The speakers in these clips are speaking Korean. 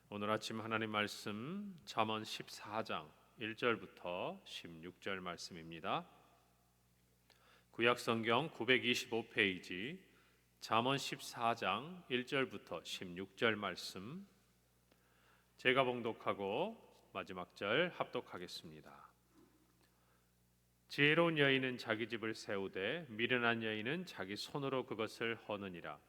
오늘 아침 하나님 말씀 잠언 14장 1절부터 16절 말씀입니다. 구약 성경 925페이지 잠언 14장 1절부터 16절 말씀, 제가 봉독하고 마지막 절 합독하겠습니다. 지혜로운 여인은 자기 집을 세우되 미련한 여인은 자기 손으로 그것을 허느니라.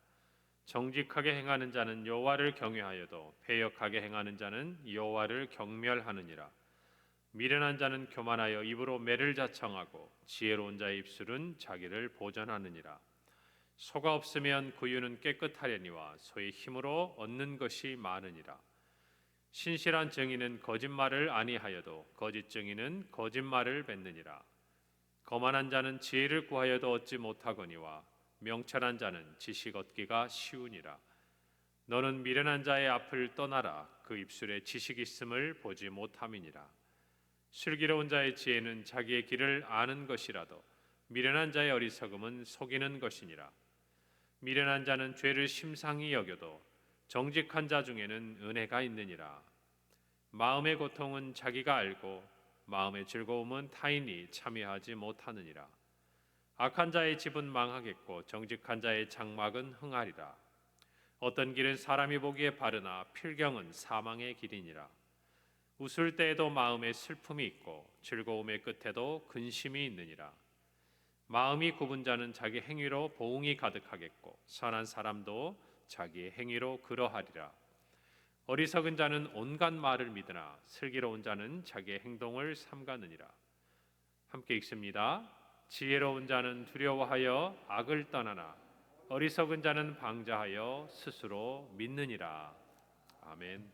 정직하게 행하는 자는 여호와를 경외하여도 패역하게 행하는 자는 여호와를 경멸하느니라. 미련한 자는 교만하여 입으로 매를 자청하고 지혜로운 자의 입술은 자기를 보전하느니라. 소가 없으면 구유는 깨끗하려니와 소의 힘으로 얻는 것이 많으니라. 신실한 증인은 거짓말을 아니하여도 거짓 증인은 거짓말을 뱉느니라. 거만한 자는 지혜를 구하여도 얻지 못하거니와 명철한 자는 지식 얻기가 쉬우니라. 너는 미련한 자의 앞을 떠나라. 그 입술에 지식 있음을 보지 못함이니라. 슬기로운 자의 지혜는 자기의 길을 아는 것이라도 미련한 자의 어리석음은 속이는 것이니라. 미련한 자는 죄를 심상히 여겨도 정직한 자 중에는 은혜가 있느니라. 마음의 고통은 자기가 알고 마음의 즐거움은 타인이 참여하지 못하느니라. 악한 자의 집은 망하겠고 정직한 자의 장막은 흥하리라. 어떤 길은 사람이 보기에 바르나 필경은 사망의 길이니라. 웃을 때에도 마음에 슬픔이 있고 즐거움의 끝에도 근심이 있느니라. 마음이 굽은 자는 자기 행위로 보응이 가득하겠고 선한 사람도 자기의 행위로 그러하리라. 어리석은 자는 온갖 말을 믿으나 슬기로운 자는 자기의 행동을 삼가느니라. 함께 읽습니다. 지혜로운 자는 두려워하여 악을 떠나나 어리석은 자는 방자하여 스스로 믿느니라. 아멘.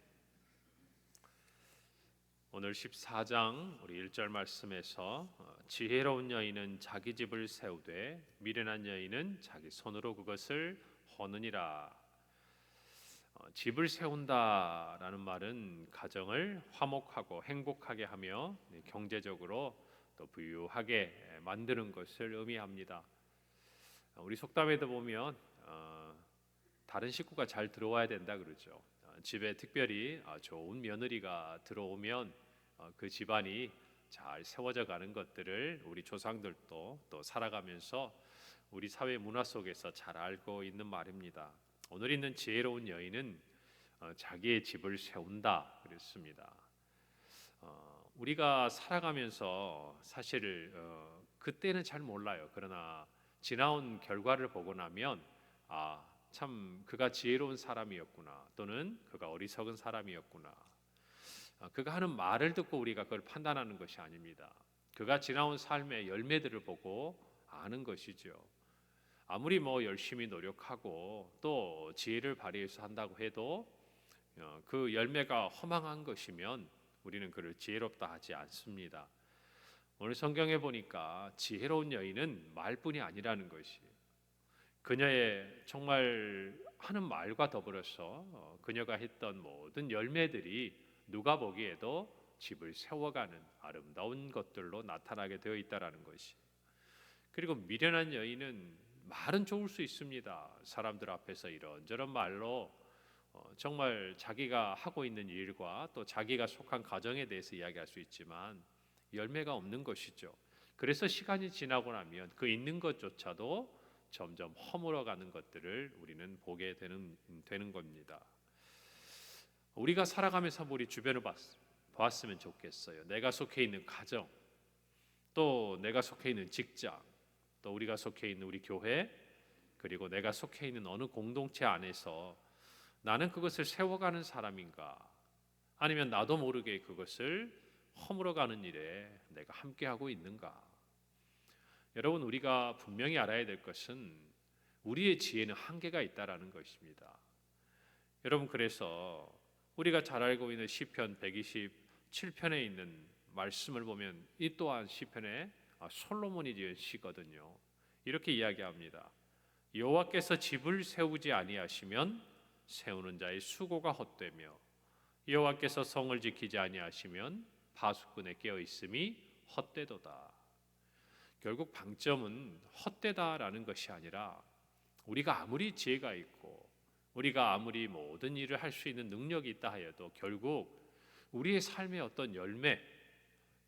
오늘 14장 우리 1절 말씀에서 지혜로운 여인은 자기 집을 세우되 미련한 여인은 자기 손으로 그것을 허느니라. 집을 세운다라는 말은 가정을 화목하고 행복하게 하며 경제적으로 또 부유하게 만드는 것을 의미합니다. 우리 속담에도 보면 다른 식구가 잘 들어와야 된다 그러죠. 집에 특별히 좋은 며느리가 들어오면 그 집안이 잘 세워져 가는 것들을 우리 조상들도 또 살아가면서 우리 사회 문화 속에서 잘 알고 있는 말입니다. 오늘 있는 지혜로운 여인은 자기의 집을 세운다 그랬습니다. 우리가 살아가면서 사실 그때는 잘 몰라요. 그러나 지나온 결과를 보고 나면 참 그가 지혜로운 사람이었구나, 또는 그가 어리석은 사람이었구나. 그가 하는 말을 듣고 우리가 그걸 판단하는 것이 아닙니다. 그가 지나온 삶의 열매들을 보고 아는 것이죠. 아무리 열심히 노력하고 또 지혜를 발휘해서 한다고 해도 그 열매가 허망한 것이면 우리는 그를 지혜롭다 하지 않습니다. 오늘 성경에 보니까 지혜로운 여인은 말뿐이 아니라는 것이, 그녀의 정말 하는 말과 더불어서 그녀가 했던 모든 열매들이 누가 보기에도 집을 세워가는 아름다운 것들로 나타나게 되어 있다는 것이. 그리고 미련한 여인은 말은 좋을 수 있습니다. 사람들 앞에서 이런저런 말로 정말 자기가 하고 있는 일과 또 자기가 속한 가정에 대해서 이야기할 수 있지만 열매가 없는 것이죠. 그래서 시간이 지나고 나면 그 있는 것조차도 점점 허물어가는 것들을 우리는 보게 되는 겁니다. 우리가 살아가면서 우리 주변을 보았으면 좋겠어요. 내가 속해 있는 가정, 또 내가 속해 있는 직장, 또 우리가 속해 있는 우리 교회, 그리고 내가 속해 있는 어느 공동체 안에서 나는 그것을 세워가는 사람인가, 아니면 나도 모르게 그것을 허물어가는 일에 내가 함께하고 있는가. 여러분, 우리가 분명히 알아야 될 것은 우리의 지혜는 한계가 있다라는 것입니다. 여러분, 그래서 우리가 잘 알고 있는 시편 127편에 있는 말씀을 보면 이 또한 시편의 솔로몬이 지은 시거든요. 이렇게 이야기합니다. 여호와께서 집을 세우지 아니하시면 세우는 자의 수고가 헛되며 여호와께서 성을 지키지 아니하시면 파수꾼의 깨어 있음이 헛되도다. 결국 방점은 헛되다라는 것이 아니라 우리가 아무리 지혜가 있고 우리가 아무리 모든 일을 할 수 있는 능력이 있다 하여도 결국 우리의 삶의 어떤 열매,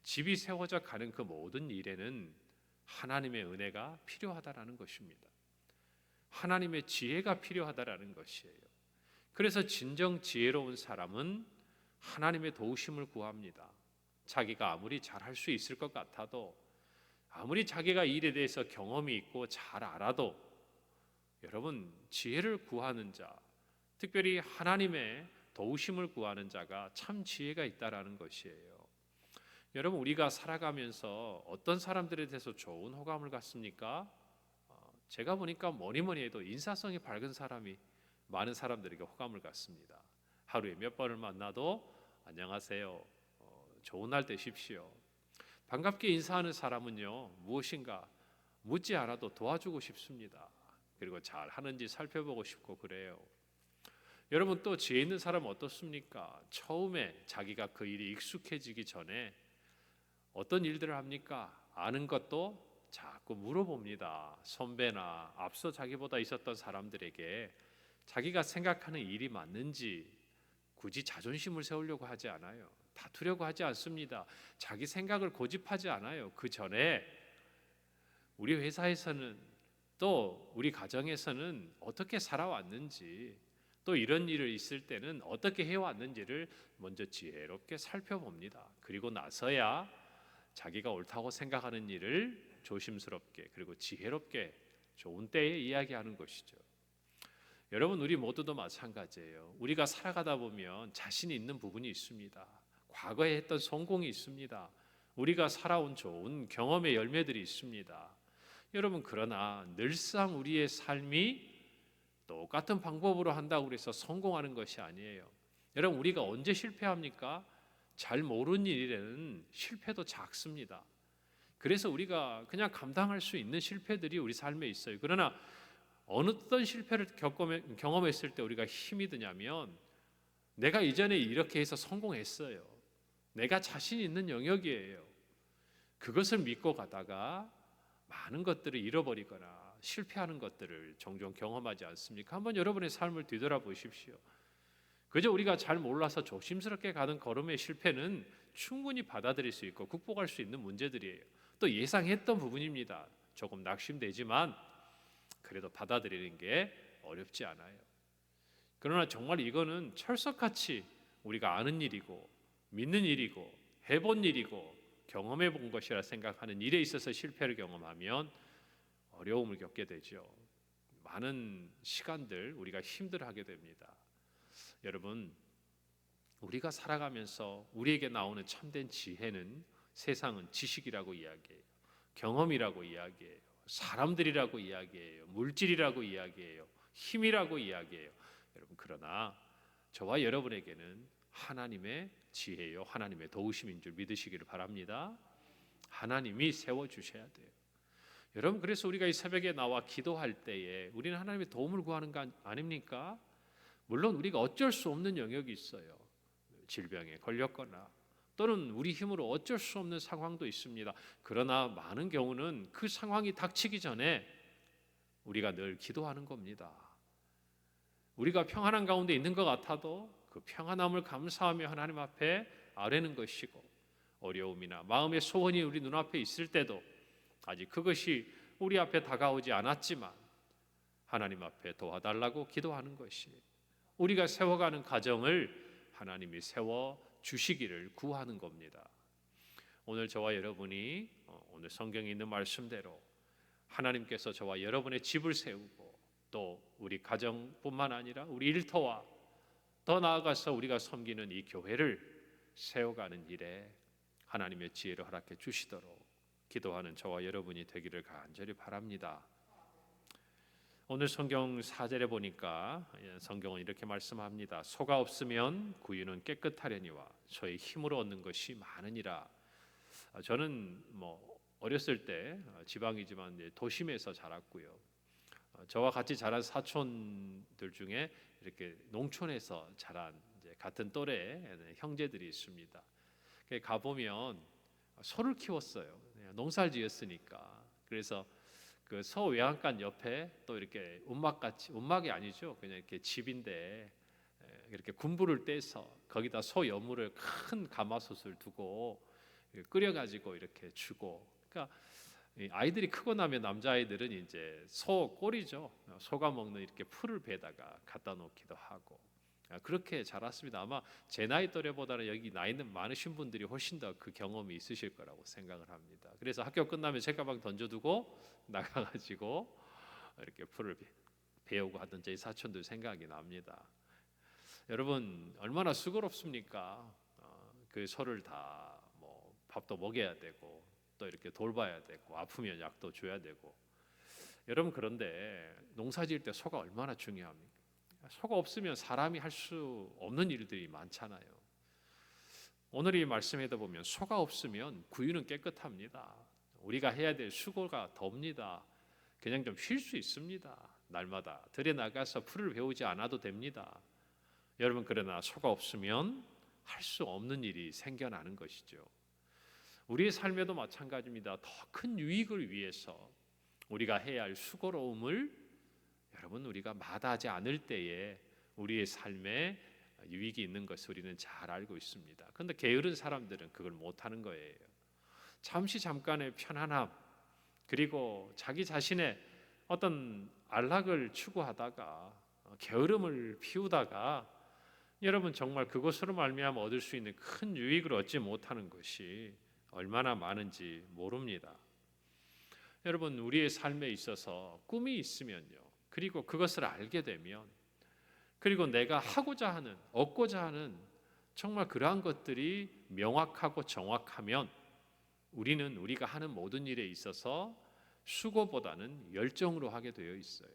집이 세워져 가는 그 모든 일에는 하나님의 은혜가 필요하다라는 것입니다. 하나님의 지혜가 필요하다라는 것이에요. 그래서 진정 지혜로운 사람은 하나님의 도우심을 구합니다. 자기가 아무리 잘할 수 있을 것 같아도, 아무리 자기가 일에 대해서 경험이 있고 잘 알아도, 여러분, 지혜를 구하는 자, 특별히 하나님의 도우심을 구하는 자가 참 지혜가 있다라는 것이에요. 여러분, 우리가 살아가면서 어떤 사람들에 대해서 좋은 호감을 갖습니까? 제가 보니까 뭐니 해도 인사성이 밝은 사람이 많은 사람들에게 호감을 갖습니다. 하루에 몇 번을 만나도 안녕하세요, 좋은 날 되십시오, 반갑게 인사하는 사람은요, 무엇인가 묻지 않아도 도와주고 싶습니다. 그리고 잘 하는지 살펴보고 싶고 그래요. 여러분, 또 지혜 있는 사람은 어떻습니까? 처음에 자기가 그 일이 익숙해지기 전에 어떤 일들을 합니까? 아는 것도 자꾸 물어봅니다. 선배나 앞서 자기보다 있었던 사람들에게 자기가 생각하는 일이 맞는지 굳이 자존심을 세우려고 하지 않아요. 다투려고 하지 않습니다. 자기 생각을 고집하지 않아요. 그 전에 우리 회사에서는, 또 우리 가정에서는 어떻게 살아왔는지, 또 이런 일을 있을 때는 어떻게 해왔는지를 먼저 지혜롭게 살펴봅니다. 그리고 나서야 자기가 옳다고 생각하는 일을 조심스럽게 그리고 지혜롭게 좋은 때에 이야기하는 것이죠. 여러분, 우리 모두도 마찬가지예요. 우리가 살아가다 보면 자신이 있는 부분이 있습니다. 과거에 했던 성공이 있습니다. 우리가 살아온 좋은 경험의 열매들이 있습니다. 여러분, 그러나 늘상 우리의 삶이 똑같은 방법으로 한다고 해서 성공하는 것이 아니에요. 여러분, 우리가 언제 실패합니까? 잘 모르는 일에는 실패도 작습니다. 그래서 우리가 그냥 감당할 수 있는 실패들이 우리 삶에 있어요. 그러나 어떤 실패를 경험했을 때 우리가 힘이 드냐면, 내가 이전에 이렇게 해서 성공했어요, 내가 자신 있는 영역이에요. 그것을 믿고 가다가 많은 것들을 잃어버리거나 실패하는 것들을 종종 경험하지 않습니까? 한번 여러분의 삶을 뒤돌아보십시오. 그저 우리가 잘 몰라서 조심스럽게 가는 걸음의 실패는 충분히 받아들일 수 있고 극복할 수 있는 문제들이에요. 또 예상했던 부분입니다. 조금 낙심되지만 그래도 받아들이는 게 어렵지 않아요. 그러나 정말 이거는 철석같이 우리가 아는 일이고 믿는 일이고 해본 일이고 경험해 본 것이라 생각하는 일에 있어서 실패를 경험하면 어려움을 겪게 되죠. 많은 시간들 우리가 힘들어하게 됩니다. 여러분, 우리가 살아가면서 우리에게 나오는 참된 지혜는 세상은 지식이라고 이야기해요, 경험이라고 이야기해요, 사람들이라고 이야기해요, 물질이라고 이야기해요, 힘이라고 이야기해요. 여러분, 그러나 저와 여러분에게는 하나님의 지혜요, 하나님의 도우심인 줄 믿으시기를 바랍니다. 하나님이 세워주셔야 돼요. 여러분, 그래서 우리가 이 새벽에 나와 기도할 때에 우리는 하나님의 도움을 구하는 거 아닙니까? 물론 우리가 어쩔 수 없는 영역이 있어요. 질병에 걸렸거나 또는 우리 힘으로 어쩔 수 없는 상황도 있습니다. 그러나 많은 경우는 그 상황이 닥치기 전에 우리가 늘 기도하는 겁니다. 우리가 평안한 가운데 있는 것 같아도 그 평안함을 감사하며 하나님 앞에 아뢰는 것이고, 어려움이나 마음의 소원이 우리 눈앞에 있을 때도 아직 그것이 우리 앞에 다가오지 않았지만 하나님 앞에 도와달라고 기도하는 것이, 우리가 세워가는 가정을 하나님이 세워주시기를 구하는 겁니다. 오늘 저와 여러분이 오늘 성경에 있는 말씀대로 하나님께서 저와 여러분의 집을 세우고, 또 우리 가정뿐만 아니라 우리 일터와 더 나아가서 우리가 섬기는 이 교회를 세워가는 일에 하나님의 지혜를 허락해 주시도록 기도하는 저와 여러분이 되기를 간절히 바랍니다. 오늘 성경 4절에 보니까 성경은 이렇게 말씀합니다. 소가 없으면 구유는 깨끗하려니와 소의 힘으로 얻는 것이 많으니라. 저는 어렸을 때 지방이지만 도심에서 자랐고요. 저와 같이 자란 사촌들 중에 이렇게 농촌에서 자란 같은 또래 형제들이 있습니다. 가 보면 소를 키웠어요. 농사를 지었으니까. 그래서 그 서외양간 옆에 또 이렇게 운막이 아니죠. 그냥 이렇게 집인데 이렇게 군부를 떼서 거기다 소 여물을 큰 가마솥을 두고 끓여가지고 이렇게 주고. 그러니까 이 아이들이 크고 나면 남자아이들은 이제 소 꼬리죠. 소가 먹는 이렇게 풀을 배에다가 갖다 놓기도 하고. 그렇게 자랐습니다. 아마 제 나이 또래보다는 여기 나이는 많으신 분들이 훨씬 더 그 경험이 있으실 거라고 생각을 합니다. 그래서 학교 끝나면 책가방 던져두고 나가가지고 이렇게 풀을 배우고 하던 제 사촌들 생각이 납니다. 여러분 얼마나 수고롭습니까? 그 소를 다 뭐 밥도 먹여야 되고 또 이렇게 돌봐야 되고 아프면 약도 줘야 되고. 여러분 그런데 농사 지을 때 소가 얼마나 중요합니까? 소가 없으면 사람이 할 수 없는 일들이 많잖아요. 오늘 이 말씀에도 보면 소가 없으면 구유는 깨끗합니다. 우리가 해야 될 수고가 덥니다. 그냥 좀 쉴 수 있습니다. 날마다 들에 나가서 풀을 배우지 않아도 됩니다. 여러분 그러나 소가 없으면 할 수 없는 일이 생겨나는 것이죠. 우리의 삶에도 마찬가지입니다. 더 큰 유익을 위해서 우리가 해야 할 수고로움을 여러분 우리가 마다하지 않을 때에 우리의 삶에 유익이 있는 것을 우리는 잘 알고 있습니다. 그런데 게으른 사람들은 그걸 못하는 거예요. 잠깐의 편안함 그리고 자기 자신의 어떤 안락을 추구하다가 게으름을 피우다가 여러분 정말 그것으로 말미암아 얻을 수 있는 큰 유익을 얻지 못하는 것이 얼마나 많은지 모릅니다. 여러분 우리의 삶에 있어서 꿈이 있으면요. 그리고 그것을 알게 되면 그리고 내가 하고자 하는 얻고자 하는 정말 그러한 것들이 명확하고 정확하면 우리는 우리가 하는 모든 일에 있어서 수고보다는 열정으로 하게 되어 있어요.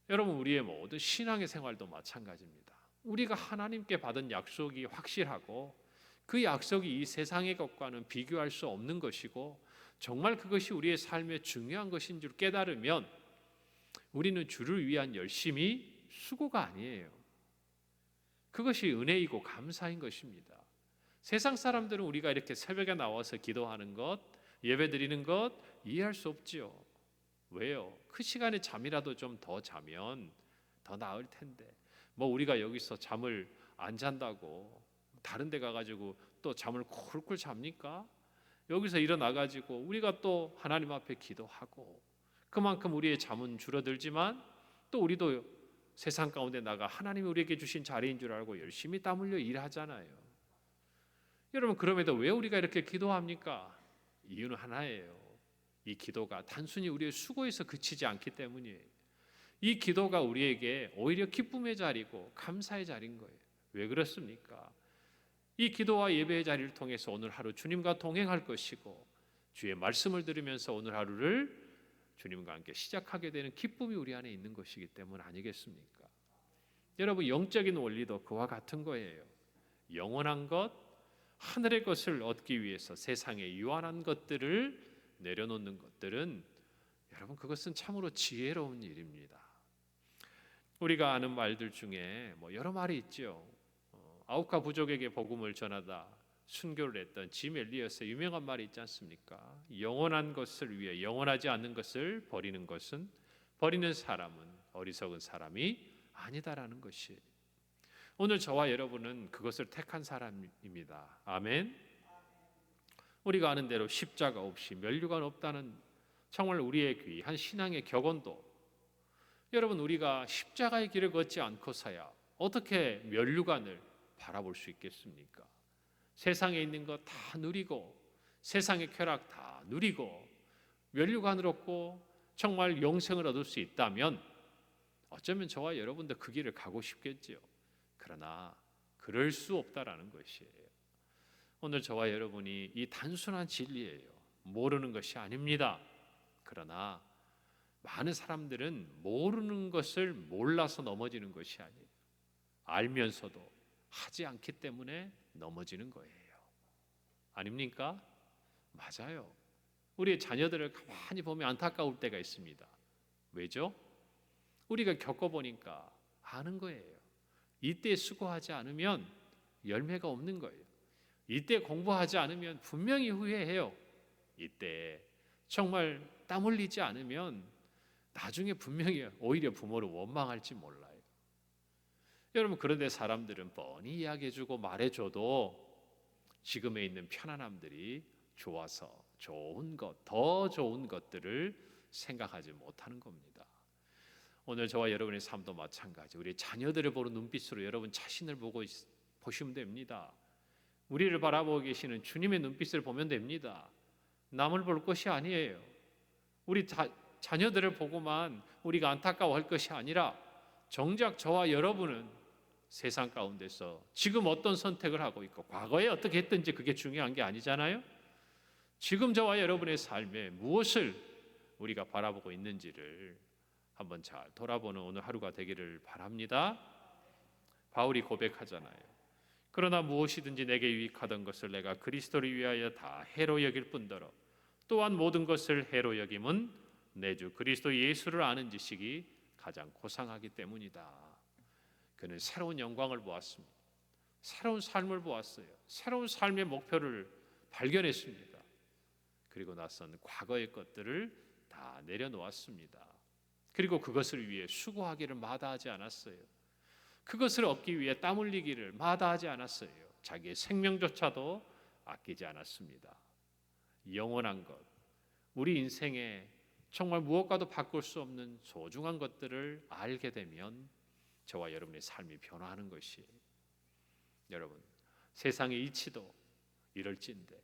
여러분 우리의 모든 신앙의 생활도 마찬가지입니다. 우리가 하나님께 받은 약속이 확실하고 그 약속이 이 세상의 것과는 비교할 수 없는 것이고 정말 그것이 우리의 삶에 중요한 것인 줄 깨달으면 우리는 주를 위한 열심이 수고가 아니에요. 그것이 은혜이고 감사인 것입니다. 세상 사람들은 우리가 이렇게 새벽에 나와서 기도하는 것, 예배드리는 것 이해할 수 없지요. 왜요? 그 시간에 잠이라도 좀 더 자면 더 나을 텐데 뭐 우리가 여기서 잠을 안 잔다고 다른 데 가가지고 또 잠을 쿨쿨 잡니까? 여기서 일어나가지고 우리가 또 하나님 앞에 기도하고 그만큼 우리의 잠은 줄어들지만 또 우리도 세상 가운데 나가 하나님이 우리에게 주신 자리인 줄 알고 열심히 땀 흘려 일하잖아요. 여러분 그럼에도 왜 우리가 이렇게 기도합니까? 이유는 하나예요. 이 기도가 단순히 우리의 수고에서 그치지 않기 때문이에요. 이 기도가 우리에게 오히려 기쁨의 자리고 감사의 자리인 거예요. 왜 그렇습니까? 이 기도와 예배의 자리를 통해서 오늘 하루 주님과 동행할 것이고 주의 말씀을 들으면서 오늘 하루를 주님과 함께 시작하게 되는 기쁨이 우리 안에 있는 것이기 때문 아니겠습니까? 여러분 영적인 원리도 그와 같은 거예요. 영원한 것, 하늘의 것을 얻기 위해서 세상의 유한한 것들을 내려놓는 것들은 여러분 그것은 참으로 지혜로운 일입니다. 우리가 아는 말들 중에 뭐 여러 말이 있죠. 아우카 부족에게 복음을 전하다 순교를 했던 짐 엘리엇의 유명한 말이 있지 않습니까? 영원한 것을 위해 영원하지 않는 것을 버리는 사람은 어리석은 사람이 아니다라는 것이. 오늘 저와 여러분은 그것을 택한 사람입니다. 아멘. 우리가 아는 대로 십자가 없이 면류관 없다는 정말 우리의 귀한 신앙의 격언도 여러분 우리가 십자가의 길을 걷지 않고서야 어떻게 면류관을 바라볼 수 있겠습니까? 세상에 있는 것 다 누리고 세상의 쾌락 다 누리고 면류관을 얻고 정말 영생을 얻을 수 있다면 어쩌면 저와 여러분도 그 길을 가고 싶겠지요. 그러나 그럴 수 없다라는 것이에요. 오늘 저와 여러분이 이 단순한 진리예요. 모르는 것이 아닙니다. 그러나 많은 사람들은 모르는 것을 몰라서 넘어지는 것이 아니에요. 알면서도 하지 않기 때문에 넘어지는 거예요. 아닙니까? 맞아요. 우리의 자녀들을 가만히 보면 안타까울 때가 있습니다. 왜죠? 우리가 겪어보니까 아는 거예요. 이때 수고하지 않으면 열매가 없는 거예요. 이때 공부하지 않으면 분명히 후회해요. 이때 정말 땀 흘리지 않으면 나중에 분명히 오히려 부모를 원망할지 몰라요. 여러분, 그런데 사람들은 뻔히 이야기해주고 말해줘도 지금에 있는 편안함들이 좋아서 좋은 것, 더 좋은 것들을 생각하지 못하는 겁니다. 오늘 저와 여러분의 삶도 마찬가지. 우리 자녀들을 보는 눈빛으로 여러분 자신을 보시면 됩니다. 우리를 바라보고 계시는 주님의 눈빛을 보면 됩니다. 남을 볼 것이 아니에요. 우리 자녀들을 보고만 우리가 안타까워할 것이 아니라 정작 저와 여러분은 세상 가운데서 지금 어떤 선택을 하고 있고 과거에 어떻게 했든지 그게 중요한 게 아니잖아요. 지금 저와 여러분의 삶에 무엇을 우리가 바라보고 있는지를 한번 잘 돌아보는 오늘 하루가 되기를 바랍니다. 바울이 고백하잖아요. 그러나 무엇이든지 내게 유익하던 것을 내가 그리스도를 위하여 다 해로 여길 뿐더러 또한 모든 것을 해로 여김은 내 주 그리스도 예수를 아는 지식이 가장 고상하기 때문이다. 그는 새로운 영광을 보았습니다. 새로운 삶을 보았어요. 새로운 삶의 목표를 발견했습니다. 그리고 나선 과거의 것들을 다 내려놓았습니다. 그리고 그것을 위해 수고하기를 마다하지 않았어요. 그것을 얻기 위해 땀 흘리기를 마다하지 않았어요. 자기의 생명조차도 아끼지 않았습니다. 영원한 것, 우리 인생에 정말 무엇과도 바꿀 수 없는 소중한 것들을 알게 되면 저와 여러분의 삶이 변화하는 것이에요. 여러분, 세상의 이치도 이럴진데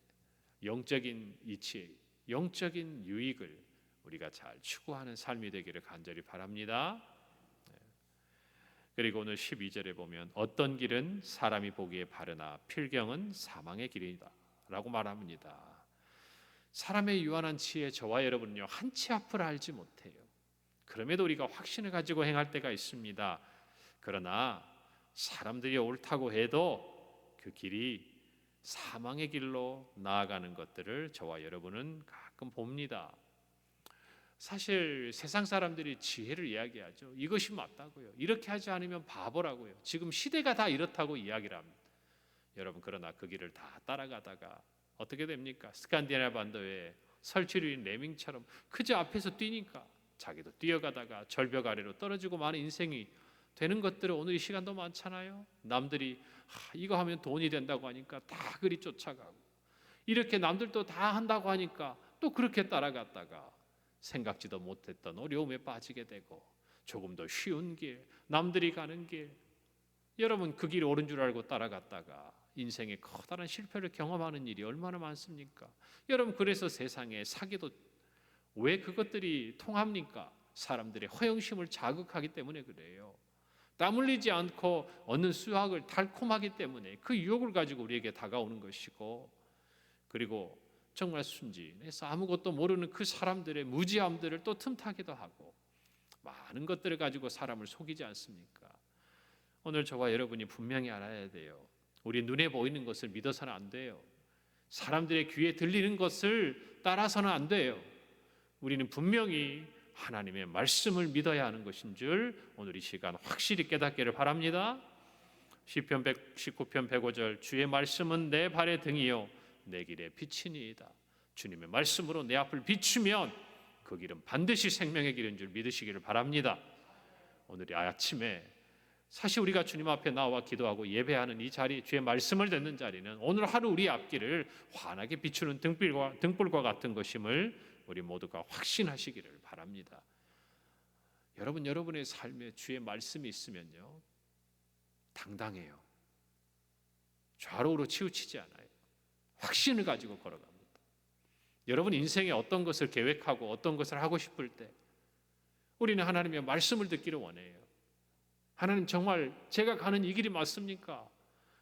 영적인 이치, 영적인 유익을 우리가 잘 추구하는 삶이 되기를 간절히 바랍니다. 그리고 오늘 12절에 보면 어떤 길은 사람이 보기에 바르나 필경은 사망의 길이다 라고 말합니다. 사람의 유한한 지혜 저와 여러분은요 한 치 앞을 알지 못해요. 그럼에도 우리가 확신을 가지고 행할 때가 있습니다. 그러나 사람들이 옳다고 해도 그 길이 사망의 길로 나아가는 것들을 저와 여러분은 가끔 봅니다. 사실 세상 사람들이 지혜를 이야기하죠. 이것이 맞다고요. 이렇게 하지 않으면 바보라고요. 지금 시대가 다 이렇다고 이야기를 합니다. 여러분, 그러나 그 길을 다 따라가다가 어떻게 됩니까? 스칸디나비아 반도의 설치류인 레밍처럼 그저 앞에서 뛰니까 자기도 뛰어가다가 절벽 아래로 떨어지고 마는 인생이 되는 것들은 오늘 이 시간도 많잖아요. 남들이 이거 하면 돈이 된다고 하니까 다 그리 쫓아가고 이렇게 남들도 다 한다고 하니까 또 그렇게 따라갔다가 생각지도 못했던 어려움에 빠지게 되고 조금 더 쉬운 길, 남들이 가는 길, 여러분 그 길 옳은 줄 알고 따라갔다가 인생의 커다란 실패를 경험하는 일이 얼마나 많습니까? 여러분, 그래서 세상에 사기도 왜 그것들이 통합니까? 사람들의 허영심을 자극하기 때문에 그래요. 땀 흘리지 않고 얻는 수확을 달콤하기 때문에 그 유혹을 가지고 우리에게 다가오는 것이고, 그리고 정말 순진해서 아무것도 모르는 그 사람들의 무지함들을 또 틈타기도 하고 많은 것들을 가지고 사람을 속이지 않습니까? 오늘 저와 여러분이 분명히 알아야 돼요. 우리 눈에 보이는 것을 믿어서는 안 돼요. 사람들의 귀에 들리는 것을 따라서는 안 돼요. 우리는 분명히 하나님의 말씀을 믿어야 하는 것인 줄 오늘 이 시간 확실히 깨닫기를 바랍니다. 시편 119편 105절 주의 말씀은 내 발의 등이요 내 길의 빛이니이다. 주님의 말씀으로 내 앞을 비추면 그 길은 반드시 생명의 길인 줄 믿으시기를 바랍니다. 오늘 아침에 사실 우리가 주님 앞에 나와 기도하고 예배하는 이 자리, 주의 말씀을 듣는 자리는 오늘 하루 우리 앞길을 환하게 비추는 등불과 같은 것임을 우리 모두가 확신하시기를 바랍니다. 여러분의 삶에 주의 말씀이 있으면요 당당해요. 좌로우로 치우치지 않아요. 확신을 가지고 걸어갑니다. 여러분 인생에 어떤 것을 계획하고 어떤 것을 하고 싶을 때 우리는 하나님의 말씀을 듣기를 원해요. 하나님, 정말 제가 가는 이 길이 맞습니까?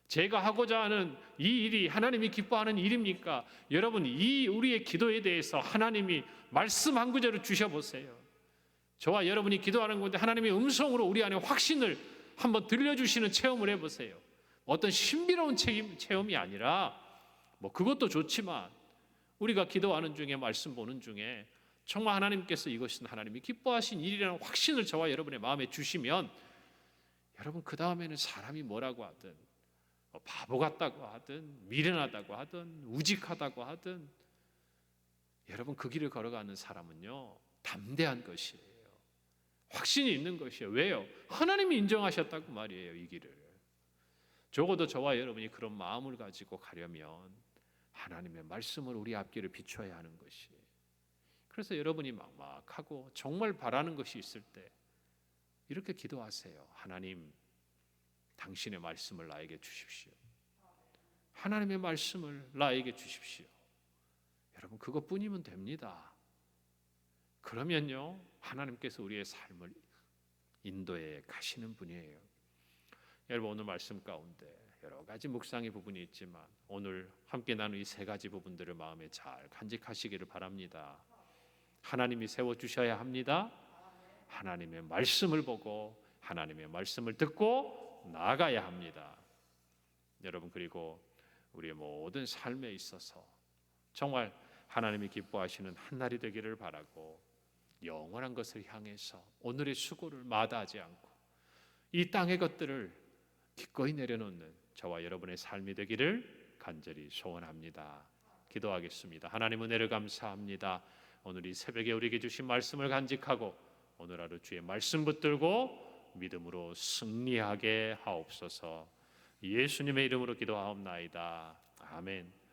제가 하고자 하는 이 일이 하나님이 기뻐하는 일입니까? 여러분, 이 우리의 기도에 대해서 하나님이 말씀 한 구절을 주셔보세요. 저와 여러분이 기도하는 건데 하나님의 음성으로 우리 안에 확신을 한번 들려주시는 체험을 해보세요. 어떤 신비로운 체험이 아니라 그것도 좋지만 우리가 기도하는 중에 말씀 보는 중에 정말 하나님께서 이것은 하나님이 기뻐하신 일이라는 확신을 저와 여러분의 마음에 주시면 여러분 그 다음에는 사람이 뭐라고 하든 바보 같다고 하든 미련하다고 하든 우직하다고 하든 여러분 그 길을 걸어가는 사람은요 담대한 것이에요. 확신이 있는 것이에요. 왜요? 하나님이 인정하셨다고 말이에요. 이 길을. 적어도 저와 여러분이 그런 마음을 가지고 가려면 하나님의 말씀을 우리 앞길을 비춰야 하는 것이. 그래서 여러분이 막막하고 정말 바라는 것이 있을 때 이렇게 기도하세요. 하나님, 당신의 말씀을 나에게 주십시오. 하나님의 말씀을 나에게 주십시오. 여러분 그것뿐이면 됩니다. 그러면요 하나님께서 우리의 삶을 인도해 가시는 분이에요. 여러분 오늘 말씀 가운데 여러 가지 묵상의 부분이 있지만 오늘 함께 나눈 이 세 가지 부분들을 마음에 잘 간직하시기를 바랍니다. 하나님이 세워주셔야 합니다. 하나님의 말씀을 보고 하나님의 말씀을 듣고 나아가야 합니다. 여러분 그리고 우리의 모든 삶에 있어서 정말 하나님이 기뻐하시는 한 날이 되기를 바라고 영원한 것을 향해서 오늘의 수고를 마다하지 않고 이 땅의 것들을 기꺼이 내려놓는 저와 여러분의 삶이 되기를 간절히 소원합니다. 기도하겠습니다. 하나님 은혜를 감사합니다. 오늘 이 새벽에 우리에게 주신 말씀을 간직하고 오늘 하루 주의 말씀 붙들고 믿음으로 승리하게 하옵소서. 예수님의 이름으로 기도하옵나이다. 아멘.